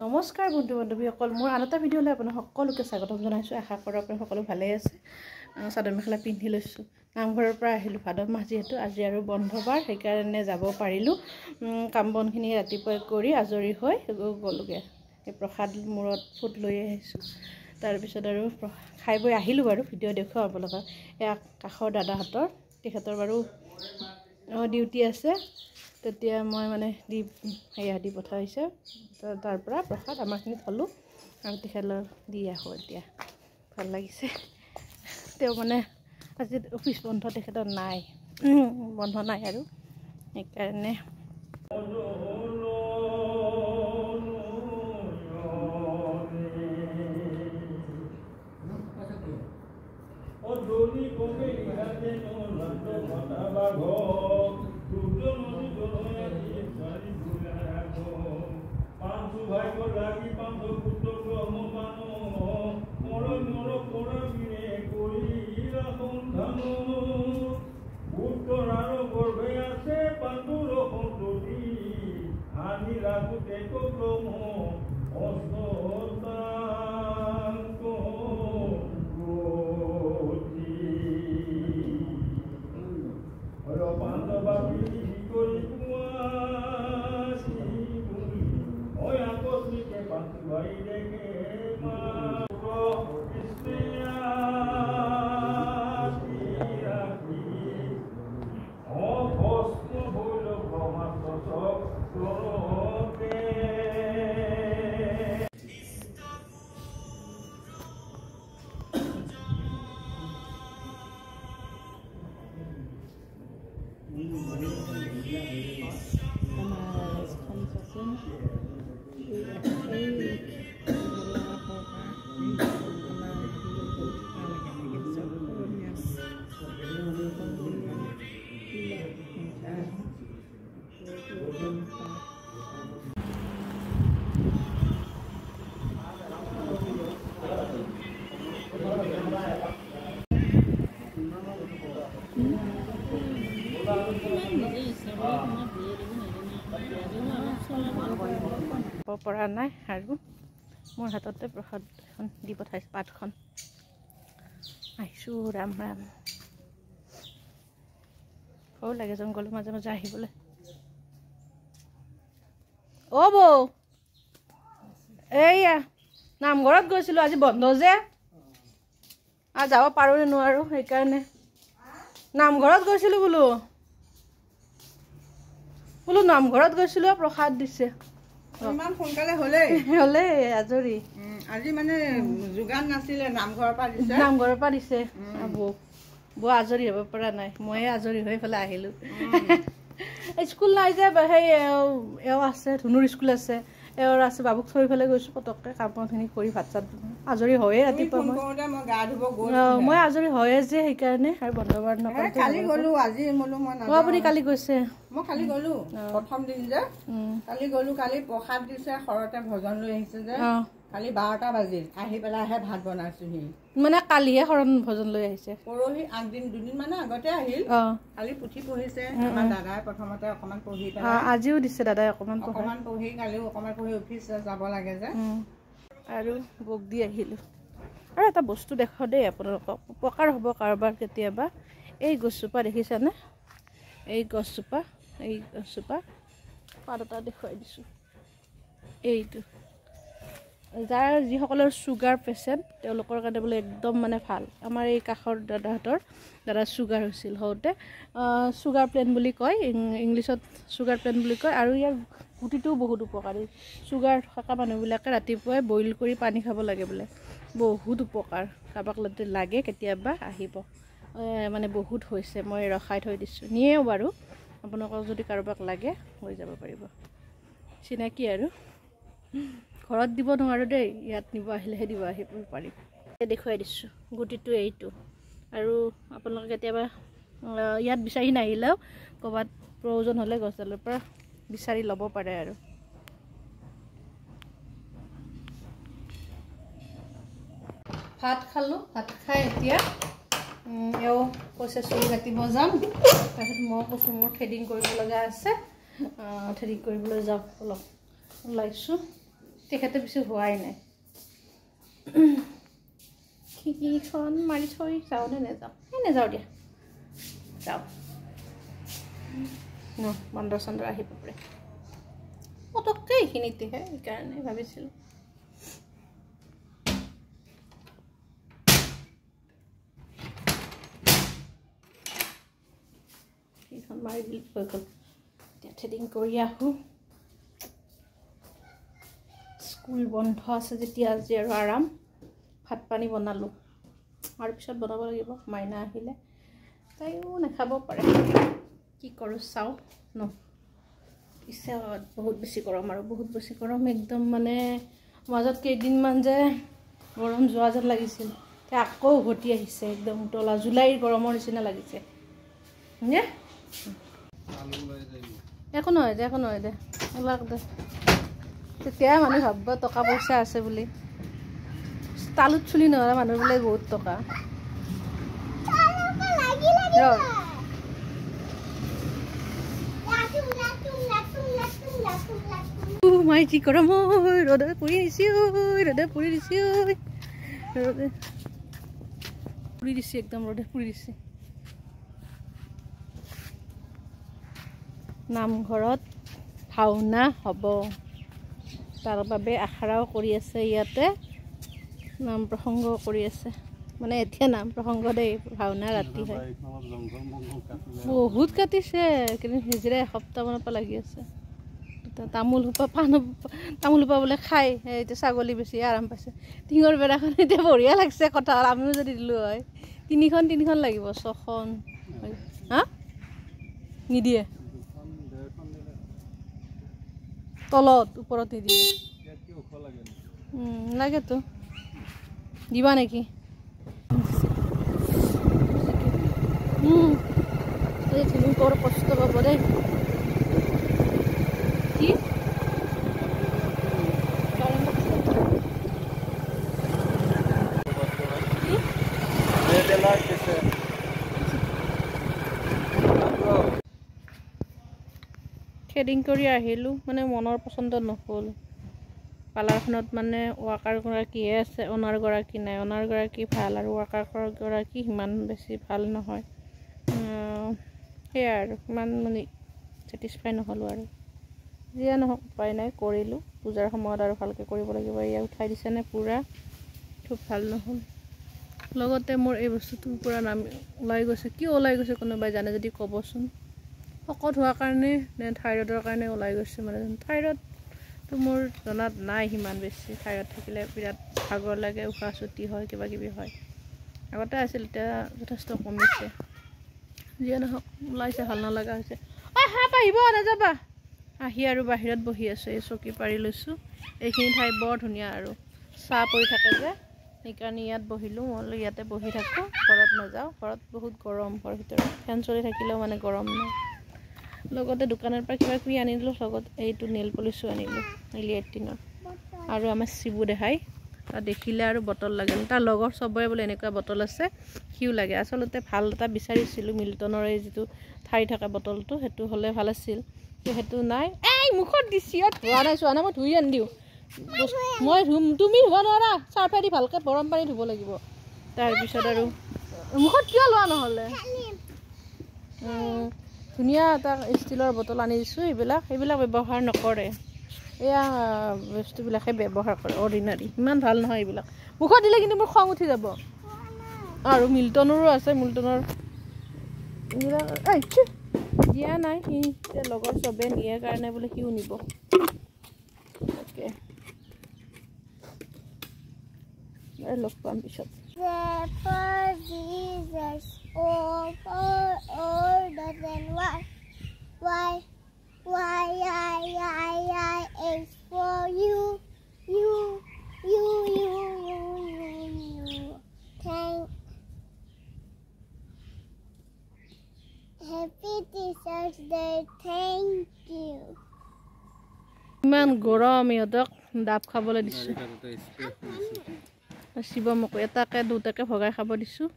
নমস্কাৰ বন্ধু বান্ধৱীসকল মোৰ আন এটা ভিডিঅ'লৈ আপোনাক সকলোকে স্বাগতম জনাইছোঁ। আশা কৰোঁ আপুনি সকলো ভালেই আছে। চাদৰ মেখেলা পিন্ধি লৈছোঁ। নামঘৰৰ পৰা আহিলোঁ। ভাদ মাহ যিহেতু আজি আৰু বন্ধবাৰ, সেইকাৰণে যাব পাৰিলোঁ। কাম বনখিনি ৰাতিপুৱাই কৰি আজৰি হৈ গ'লোগৈ। এই প্ৰসাদ মূৰত ফুট লৈ আহিছোঁ। তাৰপিছত আৰু খাই বৈ আহিলোঁ বাৰু, ভিডিঅ' দেখুৱাওঁ আপোনালোকক। এয়া কাষৰ দাদাহঁতৰ, তেখেতৰ বাৰু ডিউটি আছে। তেতিয়া মই মানে দি পঠাইছে। তাৰ পৰা প্ৰসাদ আমাৰখিনি থলোঁ আৰু তেখেতলৈ দি আহোঁ। এতিয়া ভাল লাগিছে। তেওঁ মানে আজি অফিচ বন্ধ তেখেতৰ নাই, বন্ধ নাই আৰু সেইকাৰণে পৰা নাই। আৰু মোৰ হাততে প্ৰসাদ এখন দি পঠাইছে, পাতখন। আহিছোঁ, ৰাম ৰাম। ভয় লাগে জংঘলৰ মাজে মাজে আহিবলৈ। অ' বৌ, এইয়া নামঘৰত গৈছিলোঁ, আজি বন্ধ যে। আৰু যাব পাৰোঁ নে নোৱাৰোঁ, সেইকাৰণে নামঘৰত গৈছিলোঁ বোলো নামঘৰত গৈছিলোঁ। প্ৰসাদ দিছে। ইমান সোনকালে হ'লে আজৰি। আজি মানে যোগান নাছিলে, নামঘৰৰ পৰা দিছে। বৌ আজৰি হ'ব পৰা নাই, ময়ে আজৰি হৈ পেলাই আহিলোঁ। স্কুল নাই যে, সেই এওঁ আছে, ধুনুৰ স্কুল আছে, এওঁৰ আছে। বাবুক থৈ পেলাই গৈছোঁ পটককৈ, কাম বনখিনি কৰি ভাত চাত আজৰি হয়ে ৰাতিপুৱা। মই আজৰি হয়ে যে, সেইকাৰণে। আৰু বন্ধবাৰ নকৰোঁ। আপুনি কালি গৈছে? মই কালি গ'লো, প্ৰথম দিন যে কালি গ'লো। কালি প্ৰসাদ দিছে, ঘৰতে ভজন লৈ আহিছে যে। কালি 12টা বাজিল, আহি পেলাইহে ভাত বনাইছোহি। মানে কালিহে শৰণ ভজন লৈ আহিছে? পৰহি আগদিন, দুদিন মানৰ আগতে আহিল। কালি পুথি পঢ়িছে আমাৰ দাদাই, প্ৰথমতে অকণমান পঢ়ি পেলাই। আজিও দিছে দাদাই অকণমান পঢ়ি, কালিও অকণমান পঢ়ি অফিচ যাব লাগে যে। আৰু বৌক দি আহিলোঁ। আৰু এটা বস্তু দেখাওঁ দেই আপোনালোকক, উপকাৰ হ'ব কাৰোবাৰ কেতিয়াবা। এই গছজোপা দেখিছেনে? এই গছজোপা পাত এটা দেখুৱাই দিছোঁ। এইটো যাৰ যিসকলৰ চুগাৰ পেচেণ্ট, তেওঁলোকৰ কাৰণে বোলে একদম মানে ভাল। আমাৰ এই কাষৰ দাদাৰ চুগাৰ হৈছিল হওঁতে, চুগাৰ প্লেন বুলি কয়, ইংলিছত চুগাৰ প্লেন বুলি কয়। আৰু ইয়াৰ গুটিটোও বহুত উপকাৰী। চুগাৰ থকা মানুহবিলাকে ৰাতিপুৱাই বইল কৰি পানী খাব লাগে বোলে, বহুত উপকাৰ। কাৰোবাক লাগে কেতিয়াবা আহিব, মানে বহুত হৈছে, মই ৰখাই থৈ দিছোঁ। নিয়েও বাৰু, আপোনালোকক যদি কাৰোবাক লাগে লৈ যাব পাৰিব, চিনাকি আৰু। ঘৰত দিব নোৱাৰোঁ দেই, ইয়াত নিব আহিলেহে আহিব পাৰিম। দেখুৱাই দিছোঁ গুটিটো এইটো। আৰু আপোনালোকে কেতিয়াবা ইয়াত বিচাৰি নাহিলেও ক'ৰবাত প্ৰয়োজন হ'লে গছডালৰ পৰা বিচাৰি ল'ব পাৰে আৰু। ভাত খালোঁ, ভাত খাই এতিয়া এওঁ কৈছে চুলি কাটিব যাম। তাৰপিছত মই কৈছোঁ মোৰ থ্ৰেডিং কৰিব লগা আছে, থ্ৰেডিং কৰিবলৈ যাওঁ, অলপ ওলাইছোঁ। তেখেতে বেছি হোৱাই নাই খিৰিকীখন মাৰি থৈ যাওঁনে নাযাওঁ এই নাযাওঁ দিয়া যাওঁ ন বান্দৰ চান্দৰ আহিব পাৰে পটককৈ এইখিনিতেহে সেইকাৰণে ভাবিছিলোঁ খিৰিকীখন মাৰি দিল হৈ গ'ল এতিয়া থ্ৰেডিং কৰি আহোঁ স্কুল বন্ধ আছে যেতিয়া আজি আৰু আৰাম ভাত পানী বনালোঁ আৰু পিছত বনাব লাগিব মাইনা আহিলে তাইও নাখাব পাৰে কি কৰোঁ চাওঁ ন পিছে বহুত বেছি গৰম আৰু বহুত বেছি গৰম একদম মানে মাজত কেইদিনমান যে গৰম যোৱা যেন লাগিছিল এতিয়া আকৌ উভতি আহিছে একদম উতলা জুলাইৰ গৰমৰ নিচিনা লাগিছে নে একো নহয় দে ওলাক দে তেতিয়া মানুহ ভাবিব টকা পইচা আছে বুলি তালুত চুলি নহ'লে মানুহ বোলে বহুত টকা মাই কি কৰা মই ৰ'দে পৰি দিছে একদম ৰ'দে পৰি দিছে নামঘৰত ভাওনা হ'ব তাৰ বাবে আখৰাও কৰি আছে ইয়াতে নাম প্ৰসংগ কৰি আছে মানে এতিয়া নাম প্ৰসংগ দেই ভাওনা ৰাতি হয় বহুত কাটিছে কিন্তু নিজৰে এসপ্তাহমানৰ পৰা লাগি আছে তামোল সোপা বোলে খাই এতিয়া ছাগলী বেছি আৰাম পাইছে টিঙৰ বেৰাখন এতিয়া বঢ়িয়া লাগছে কথা হ'ল আমিও যদি দিলোঁ হয় তিনিখন লাগিব 6খন হা নিদিয়ে তলত ওপৰত নিদিয়ে লাগেতো দিবা নেকি বৰ কষ্ট পাব দেই কি থ্ৰেডিং কৰি আহিলোঁ মানে মনৰ পচন্দ নহ'ল পাৰ্লাৰখনত মানে ৱাৰ্কাৰগৰাকীহে আছে অনাৰগৰাকী নাই অনাৰগৰাকী ভাল আৰু ৱাৰ্কাৰগৰাকী সিমান বেছি ভাল নহয় সেয়াই আৰু ইমান মানে ছেটিছফাই নহ'লোঁ আৰু যিয়ে নহওক উপায় নাই কৰিলোঁ পূজাৰ সময়ত আৰু ভালকৈ কৰিব লাগিব এয়া উঠাই দিছেনে পূৰা খুব ভাল নহ'ল লগতে মোৰ এই বস্তুটো পূৰা নাম ওলাই গৈছে কিয় ওলাই গৈছে কোনোবাই জানে যদি ক'বচোন শকত হোৱাৰ কাৰণে নে থাইৰয়ডৰ কাৰণে ওলাই গৈছে মানে থাইৰয়ডটো মোৰ জনাত নাই সিমান বেছি থাইৰয়ড থাকিলে বিৰাট ভাগৰ লাগে উশাহ চুটি হয় কিবাকিবি হয় আগতে আছিল এতিয়া যথেষ্ট কমিছে যিয়ে নহওক ওলাইছে ভাল নলগা হৈছে সাপ আহিব নাযাবা আহি আৰু বাহিৰত বহি আছোঁ এই চকী পাৰি লৈছোঁ এইখিনি ঠাই বৰ ধুনীয়া আৰু চাহ পৰি থাকে যে সেইকাৰণে ইয়াত বহিলোঁ মই ইয়াতে বহি থাকোঁ ঘৰত নাযাওঁ ঘৰত বহুত গৰম ঘৰৰ ভিতৰত ফেন চলি থাকিলেও মানে গৰম নাই লগতে দোকানৰ পৰা কিবা কিবি আনিলোঁ লগত এইটো নেইল পলিচো আনিলোঁ L18 আৰু আমাৰ শিবু দেখাই তাত দেখিলে আৰু বটল লাগে তাৰ লগৰ চবৰে বোলে এনেকুৱা বটল আছে সিও লাগে আচলতে ভাল এটা বিচাৰিছিলোঁ মিল্টনৰ এই যিটো ঠাই থকা বটলটো সেইটো হ'লে ভাল আছিল সেইটো নাই এই মুখত দিছি ধোৱা নাই চোৱা নাই মই ধুই আনি দিওঁ মই ধুম তুমি ধুব নোৱাৰা চাৰ্ফেদি ভালকৈ গৰম পানী ধুব লাগিব তাৰপিছত আৰু মুখত কিয় লোৱা নহ'লে ধুনীয়া এটা ষ্টিলৰ বটল আনি দিছোঁ সেইবিলাক ব্যৱহাৰ নকৰে এয়া বস্তুবিলাকে ব্যৱহাৰ কৰে অৰ্ডিনাৰী ইমান ভাল নহয় এইবিলাক মুখত দিলে কিন্তু মোৰ খং উঠি যাব আৰু মিল্টনৰো আছে মিল্টনৰ দিয়া নাই সি লগৰ চবে নিয়ে কাৰণে বোলে সিও নিব তাকে লগ পাম পিছত ইমান গৰম ইহঁতক ডাব খাবলৈ দিছোঁ শিৱমকো এটাকে দুটাকে ভগাই খাব দিছোঁ